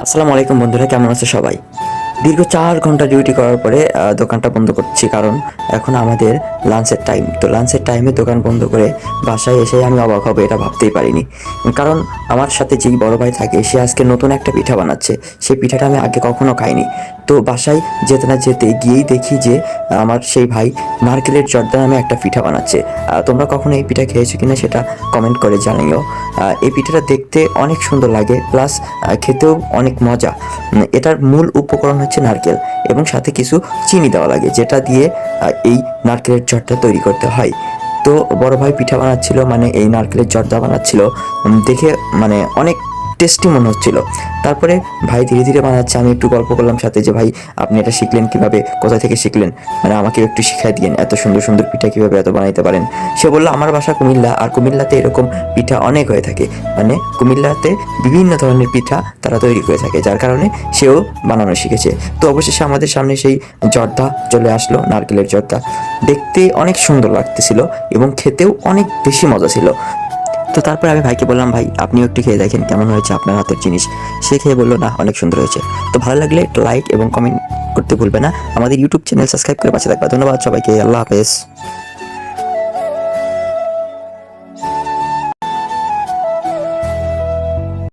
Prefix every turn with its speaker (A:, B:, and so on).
A: আসসালামু আলাইকুম বন্ধুরা, কেমন আছে সবাই? দীর্ঘ 4 ঘন্টা ডিউটি করার পরে দোকানটা বন্ধ করছি, কারণ এখন আমাদের লাঞ্চের টাইম। তো লাঞ্চের টাইমে দোকান বন্ধ করে বাসায় এসে আমি অবাক হব, এটা ভাবতেই পারিনি। কারণ আমার সাথে যেই বড় ভাই থাকে, সে আজকে নতুন একটা পিঠা বানাচ্ছে। সেই পিঠাটা আমি আগে কখনো খাইনি। তো বাসায় যেতে না যেতে গিয়েই দেখি যে আমার সেই ভাই নারকেলের জর্দা নামে একটা পিঠা বানাচ্ছে। তোমরা কখনো এই পিঠা খেয়েছো কিনা সেটা কমেন্ট করে জানিও। এই পিঠাটা দেখতে অনেক সুন্দর লাগে, প্লাস খেতেও অনেক মজা। এটার মূল উপকরণ হচ্ছে নারকেল, এবং সাথে কিছু চিনি দেওয়া লাগে, যেটা দিয়ে এই নারকেলের জর্দা তৈরি করতে হয়। তো বড় ভাই পিঠা বানাচ্ছিল, মানে এই নারকেলের জর্দা বানাচ্ছিল। দেখে মানে অনেক টেস্টি মনে হচ্ছিল। তারপরে ভাই ধীরে ধীরে বানাচ্ছে, আমি একটু গল্প করলাম সাথে যে ভাই আপনি এটা শিখলেন কিভাবে, কোথা থেকে শিখলেন, মানে আমাকে একটু শিখাই দিয়েন, এত সুন্দর সুন্দর পিঠা কিভাবে এত বানাইতে পারেন। সে বললো আমার বাসা কুমিল্লা, আর কুমিল্লাতে এরকম পিঠা অনেক হয়ে থাকে, মানে কুমিল্লাতে বিভিন্ন ধরনের পিঠা তারা তৈরি করে থাকে, যার কারণে সেও বানানো শিখেছে। তো অবশেষে আমাদের সামনে সেই জর্দা চলে আসলো, নারকেলের জর্দা। দেখতে অনেক সুন্দর লাগতেছিল এবং খেতেও অনেক বেশি মজা ছিল। তো তারপরে আমি ভাইকে বললাম, ভাই আপনিও একটু খেয়ে দেখেন কেমন হয়েছে আপনার হাতের জিনিস। সে খেয়ে বললো, না অনেক সুন্দর হয়েছে। তো ভালো লাগলে একটু লাইক এবং কমেন্ট করতে ভুলবে না। আমাদের ইউটিউব চ্যানেল সাবস্ক্রাইব করে পাশে থাকবে। ধন্যবাদ সবাইকে, আল্লাহ হাফেজ।